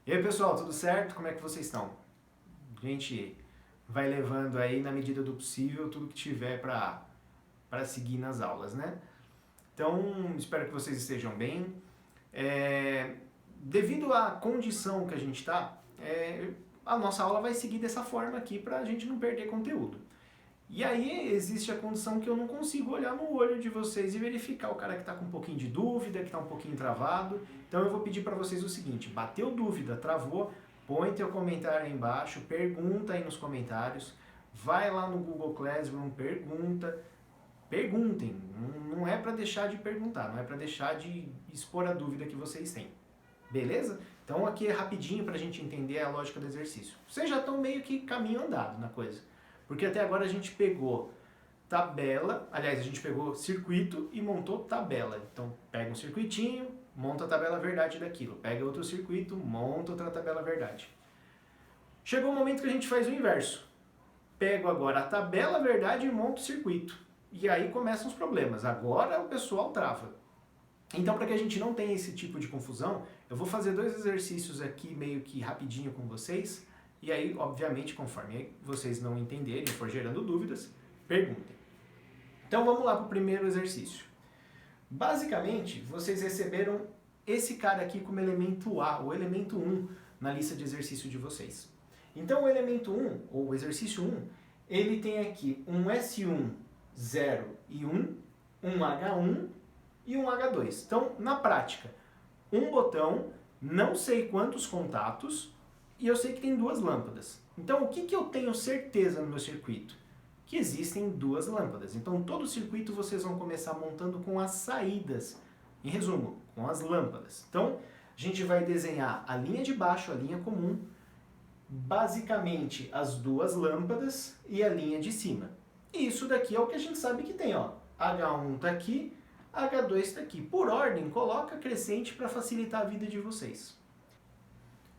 E aí pessoal, tudo certo? Como é que vocês estão? A gente vai levando aí na medida do possível tudo que tiver para seguir nas aulas, né? Então, espero que vocês estejam bem. Devido à condição que a gente está, a nossa aula vai seguir dessa forma aqui para a gente não perder conteúdo. E aí existe a condição que eu não consigo olhar no olho de vocês e verificar o cara que está com um pouquinho de dúvida, que está um pouquinho travado. Então eu vou pedir para vocês o seguinte: bateu dúvida, travou, põe teu comentário aí embaixo, pergunta aí nos comentários, vai lá no Google Classroom, perguntem. Não é para deixar de perguntar, não é para deixar de expor a dúvida que vocês têm. Beleza? Então aqui é rapidinho para a gente entender a lógica do exercício. Vocês já estão meio que caminho andado na coisa. Porque até agora a gente pegou tabela, aliás, a gente pegou circuito e montou tabela. Então, pega um circuitinho, monta a tabela verdade daquilo. Pega outro circuito, monta outra tabela verdade. Chegou o momento que a gente faz o inverso. Pego agora a tabela verdade e monto o circuito. E aí começam os problemas. Agora o pessoal trava. Então, para que a gente não tenha esse tipo de confusão, eu vou fazer 2 exercícios aqui meio que rapidinho com vocês. E aí, obviamente, conforme vocês não entenderem, for gerando dúvidas, perguntem. Então vamos lá para o primeiro exercício. Basicamente, vocês receberam esse cara aqui como elemento A, o elemento 1, na lista de exercício de vocês. Então o elemento 1, ou o exercício 1, ele tem aqui um S1, 0 e 1, um H1 e um H2. Então, na prática, um botão, não sei quantos contatos, e eu sei que tem 2 lâmpadas. Então, o que eu tenho certeza no meu circuito? Que existem 2 lâmpadas. Então, todo o circuito vocês vão começar montando com as saídas. Em resumo, com as lâmpadas. Então, a gente vai desenhar a linha de baixo, a linha comum, basicamente as 2 lâmpadas e a linha de cima. E isso daqui é o que a gente sabe que tem, ó. H1 está aqui, H2 está aqui. Por ordem, coloca crescente para facilitar a vida de vocês.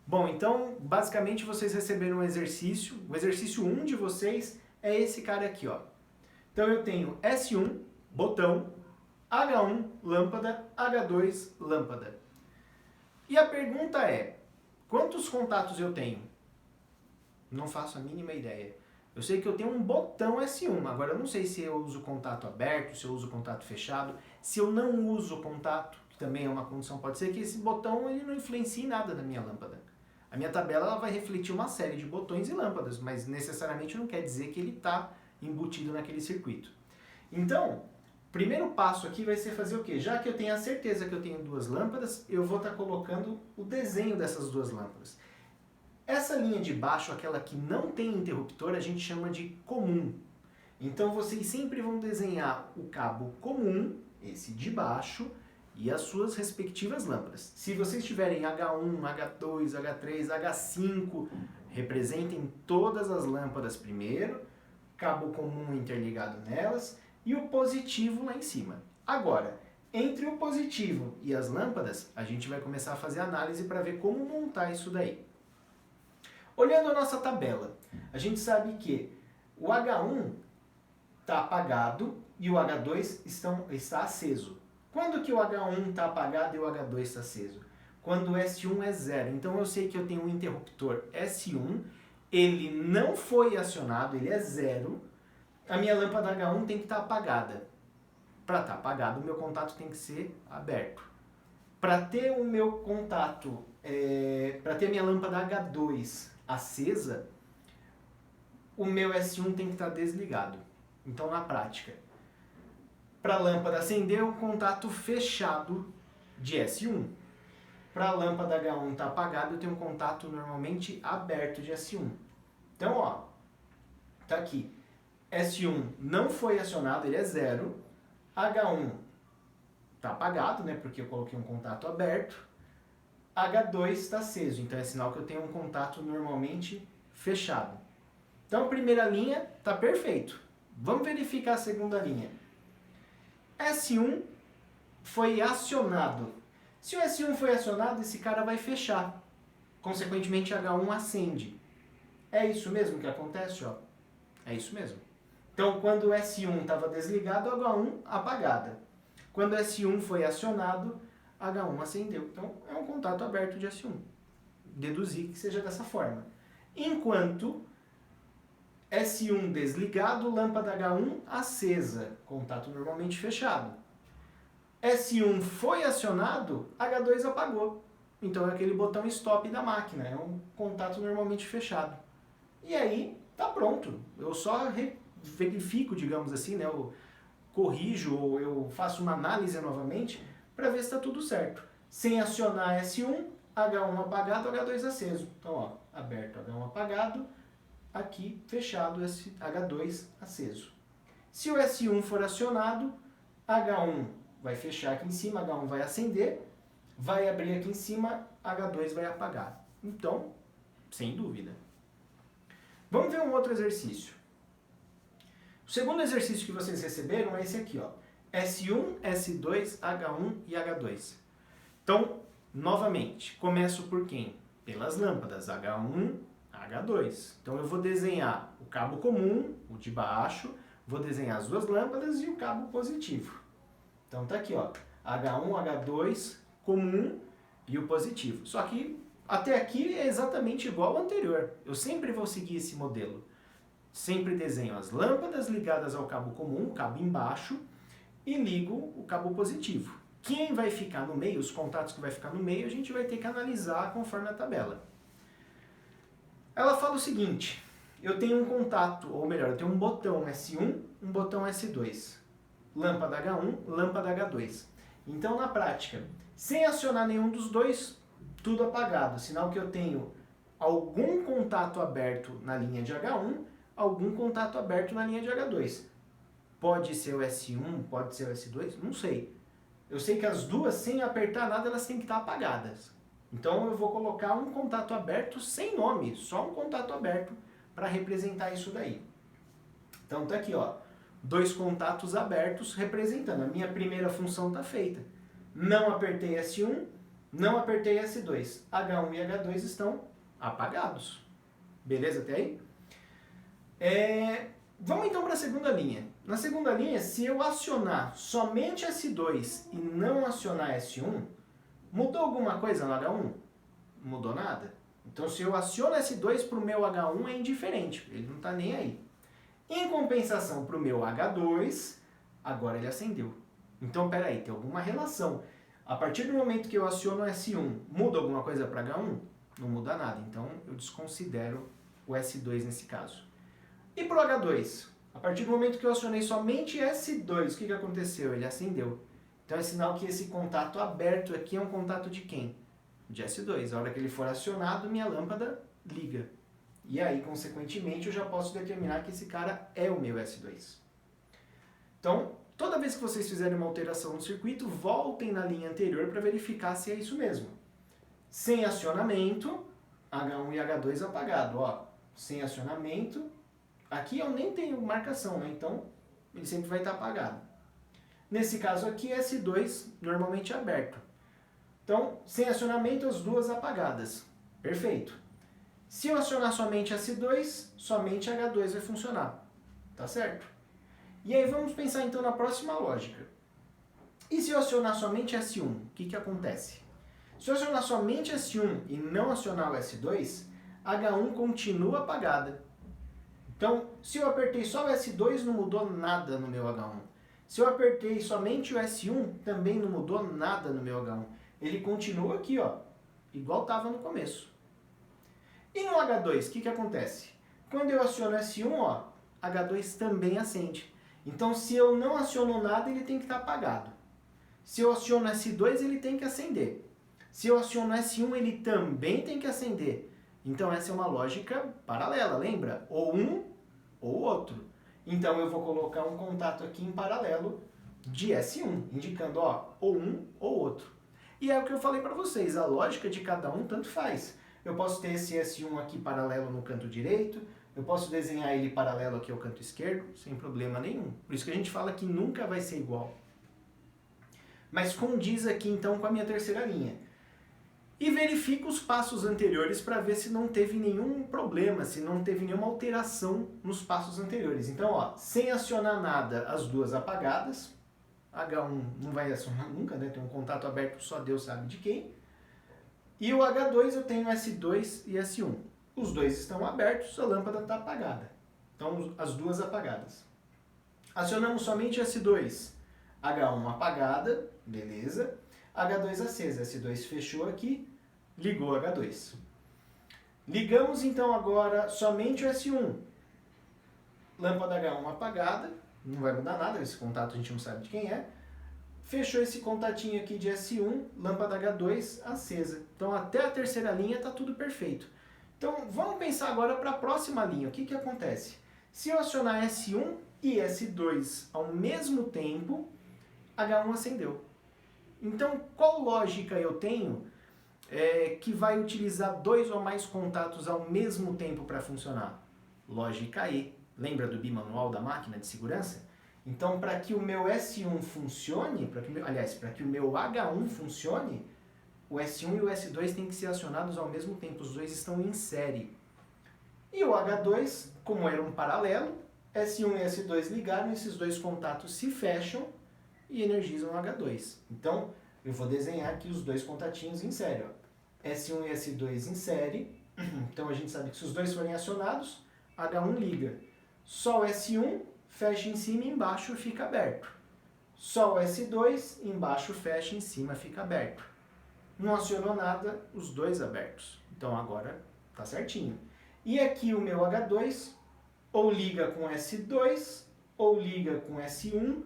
Bom, então, basicamente vocês receberam um exercício. O exercício 1 de vocês é esse cara aqui, ó. Então eu tenho S1, botão, H1, lâmpada, H2, lâmpada. E a pergunta é, quantos contatos eu tenho? Não faço a mínima ideia. Eu sei que eu tenho um botão S1, agora eu não sei se eu uso contato aberto, se eu uso contato fechado, se eu não uso contato, que também é uma condição, pode ser que esse botão ele não influencie nada na minha lâmpada. A minha tabela ela vai refletir uma série de botões e lâmpadas, mas necessariamente não quer dizer que ele está embutido naquele circuito. Então, o primeiro passo aqui vai ser fazer o quê? Já que eu tenho a certeza que eu tenho 2 lâmpadas, eu vou estar colocando o desenho dessas 2 lâmpadas. Essa linha de baixo, aquela que não tem interruptor, a gente chama de comum. Então vocês sempre vão desenhar o cabo comum, esse de baixo, e as suas respectivas lâmpadas. Se vocês tiverem H1, H2, H3, H5, representem todas as lâmpadas primeiro, cabo comum interligado nelas e o positivo lá em cima. Agora, entre o positivo e as lâmpadas, a gente vai começar a fazer análise para ver como montar isso daí. Olhando a nossa tabela, a gente sabe que o H1 está apagado e o H2 está aceso. Quando que o H1 está apagado e o H2 está aceso? Quando o S1 é 0. Então eu sei que eu tenho um interruptor S1, ele não foi acionado, ele é 0. A minha lâmpada H1 tem que estar apagada. Para estar apagado, o meu contato tem que ser aberto. Para ter o meu contato, para ter a minha lâmpada H2 acesa, o meu S1 tem que estar desligado. Então, na prática, para a lâmpada acender, o contato fechado de S1. Para a lâmpada H1 estar apagada, eu tenho um contato normalmente aberto de S1. Então, ó, tá aqui. S1 não foi acionado, ele é 0. H1 está apagado, né, porque eu coloquei um contato aberto. H2 está aceso, então é sinal que eu tenho um contato normalmente fechado. Então, a primeira linha está perfeito. Vamos verificar a segunda linha. S1 foi acionado. Se o S1 foi acionado, esse cara vai fechar. Consequentemente, H1 acende. É isso mesmo que acontece, ó? É isso mesmo. Então, quando o S1 estava desligado, H1 apagada. Quando o S1 foi acionado, H1 acendeu. Então, é um contato aberto de S1. deduzir que seja dessa forma. Enquanto S1 desligado, lâmpada H1 acesa, contato normalmente fechado. S1 foi acionado, H2 apagou. Então é aquele botão stop da máquina, é um contato normalmente fechado. E aí, tá pronto. Eu só verifico, digamos assim, né? Eu corrijo ou eu faço uma análise novamente para ver se está tudo certo. Sem acionar S1, H1 apagado, H2 aceso. Então, ó, aberto H1 apagado, aqui fechado H2 aceso. Se o S1 for acionado, H1 vai fechar aqui em cima, H1 vai acender, vai abrir aqui em cima, H2 vai apagar. Então, sem dúvida. Vamos ver um outro exercício. O segundo exercício que vocês receberam é esse aqui, ó. S1, S2, H1 e H2. Então, novamente, começo por quem? Pelas lâmpadas, H1, H2. Então eu vou desenhar o cabo comum, o de baixo, vou desenhar as duas lâmpadas e o cabo positivo. Então tá aqui, ó, H1, H2, comum e o positivo. Só que até aqui é exatamente igual ao anterior. Eu sempre vou seguir esse modelo. Sempre desenho as lâmpadas ligadas ao cabo comum, o cabo embaixo, e ligo o cabo positivo. Quem vai ficar no meio, os contatos que vai ficar no meio, a gente vai ter que analisar conforme a tabela. Ela fala o seguinte, eu tenho um contato, ou melhor, eu tenho um botão S1, um botão S2. Lâmpada H1, lâmpada H2. Então, na prática, sem acionar nenhum dos dois, tudo apagado. Sinal que eu tenho algum contato aberto na linha de H1, algum contato aberto na linha de H2. Pode ser o S1, pode ser o S2, não sei. Eu sei que as duas, sem apertar nada, elas têm que estar apagadas. Então eu vou colocar um contato aberto sem nome, só um contato aberto para representar isso daí. Então tá aqui, ó, dois contatos abertos representando. A minha primeira função está feita. Não apertei S1, não apertei S2. H1 e H2 estão apagados. Beleza até aí? Vamos então para a segunda linha. Na segunda linha, se eu acionar somente S2 e não acionar S1, mudou alguma coisa no H1? Não mudou nada. Então, se eu aciono S2 para o meu H1 é indiferente, ele não está nem aí. Em compensação para o meu H2, agora ele acendeu. Então, peraí, tem alguma relação. A partir do momento que eu aciono S1, muda alguma coisa para H1? Não muda nada, então eu desconsidero o S2 nesse caso. E para o H2? A partir do momento que eu acionei somente S2, o que aconteceu? Ele acendeu. Então é sinal que esse contato aberto aqui é um contato de quem? De S2. A hora que ele for acionado, minha lâmpada liga. E aí, consequentemente, eu já posso determinar que esse cara é o meu S2. Então, toda vez que vocês fizerem uma alteração no circuito, voltem na linha anterior para verificar se é isso mesmo. Sem acionamento, H1 e H2 apagado. Ó, sem acionamento, aqui eu nem tenho marcação, né? Então ele sempre vai estar apagado. Nesse caso aqui, S2 normalmente aberto. Então, sem acionamento, as duas apagadas. Perfeito. Se eu acionar somente S2, somente H2 vai funcionar. Tá certo? E aí vamos pensar então na próxima lógica. E se eu acionar somente S1, o que acontece? Se eu acionar somente S1 e não acionar o S2, H1 continua apagada. Então, se eu apertei só o S2, não mudou nada no meu H1. Se eu apertei somente o S1, também não mudou nada no meu H1. Ele continua aqui, ó, igual estava no começo. E no H2, o que acontece? Quando eu aciono S1, ó, H2 também acende. Então, se eu não aciono nada, ele tem que estar apagado. Se eu aciono S2, ele tem que acender. Se eu aciono S1, ele também tem que acender. Então, essa é uma lógica paralela, lembra? Ou um ou outro. Então, eu vou colocar um contato aqui em paralelo de S1, indicando, ó, ou um ou outro. E é o que eu falei para vocês, a lógica de cada um tanto faz. Eu posso ter esse S1 aqui paralelo no canto direito, eu posso desenhar ele paralelo aqui ao canto esquerdo, sem problema nenhum. Por isso que a gente fala que nunca vai ser igual. Mas condiz aqui então com a minha terceira linha. E verifico os passos anteriores para ver se não teve nenhum problema, se não teve nenhuma alteração nos passos anteriores. Então, ó, sem acionar nada, as duas apagadas. H1 não vai acionar nunca, né? Tem um contato aberto, só Deus sabe de quem. E o H2 eu tenho S2 e S1. Os dois estão abertos, a lâmpada está apagada. Então, as duas apagadas. Acionamos somente S2. H1 apagada, beleza. H2 acesa, S2 fechou aqui, ligou H2. Ligamos então agora somente o S1. Lâmpada H1 apagada, não vai mudar nada, esse contato a gente não sabe de quem é. Fechou esse contatinho aqui de S1, lâmpada H2 acesa. Então até a terceira linha está tudo perfeito. Então vamos pensar agora para a próxima linha. O que, que acontece? Se eu acionar S1 e S2 ao mesmo tempo, H1 acendeu. Então qual lógica eu tenho que vai utilizar dois ou mais contatos ao mesmo tempo para funcionar? Lógica E. Lembra do bimanual da máquina de segurança? Então, para que o meu S1 funcione, para que o meu H1 funcione, o S1 e o S2 têm que ser acionados ao mesmo tempo, os dois estão em série. E o H2, como era um paralelo, S1 e S2 ligaram, esses dois contatos se fecham e energizam o H2. Então, eu vou desenhar aqui os dois contatinhos em série. Ó. S1 e S2 em série, então a gente sabe que se os dois forem acionados, H1 liga. Só o S1 fecha em cima e embaixo fica aberto. Só o S2, embaixo fecha, em cima fica aberto. Não acionou nada, os dois abertos. Então agora tá certinho. E aqui o meu H2 ou liga com S2, ou liga com S1,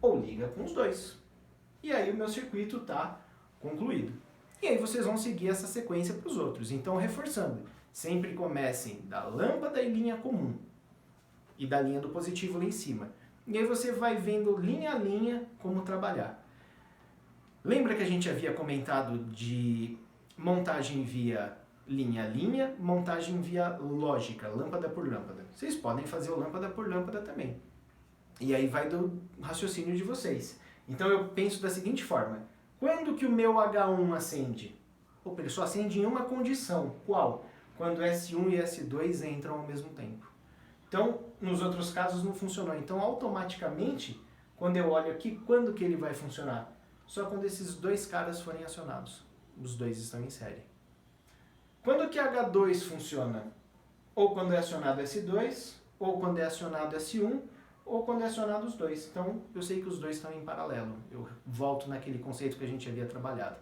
ou liga com os dois. E aí o meu circuito tá concluído. E aí vocês vão seguir essa sequência para os outros. Então reforçando, sempre comecem da lâmpada em linha comum e da linha do positivo lá em cima. E aí você vai vendo linha a linha como trabalhar. Lembra que a gente havia comentado de montagem via linha a linha, montagem via lógica, lâmpada por lâmpada. Vocês podem fazer o lâmpada por lâmpada também. E aí vai do raciocínio de vocês. Então eu penso da seguinte forma. Quando que o meu H1 acende? Opa, ele só acende em uma condição. Qual? Quando S1 e S2 entram ao mesmo tempo. Então, nos outros casos não funcionou. Então, automaticamente, quando eu olho aqui, quando que ele vai funcionar? Só quando esses dois caras forem acionados. Os dois estão em série. Quando que H2 funciona? Ou quando é acionado S2, ou quando é acionado S1, ou quando é acionado os dois. Então, eu sei que os dois estão em paralelo. Eu volto naquele conceito que a gente havia trabalhado.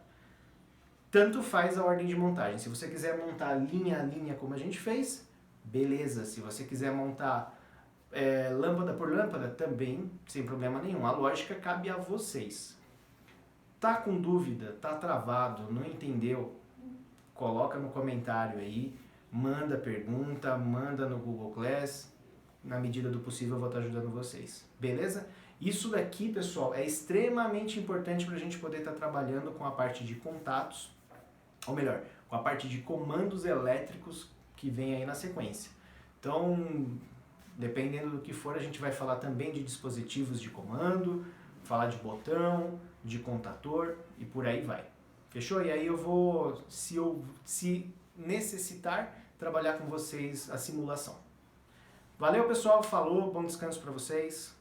Tanto faz a ordem de montagem. Se você quiser montar linha a linha como a gente fez, beleza. Se você quiser montar lâmpada por lâmpada, também sem problema nenhum. A lógica cabe a vocês. Tá com dúvida, tá travado, não entendeu? Coloca no comentário aí, manda pergunta, manda no Google Class. Na medida do possível eu vou estar ajudando vocês. Beleza? Isso daqui, pessoal, é extremamente importante para a gente poder estar trabalhando com a parte de contatos, ou melhor, com a parte de comandos elétricos que vem aí na sequência. Então, dependendo do que for, a gente vai falar também de dispositivos de comando, falar de botão, de contator e por aí vai. Fechou? E aí eu vou, se necessitar, trabalhar com vocês a simulação. Valeu, pessoal. Falou. Bom descanso para vocês.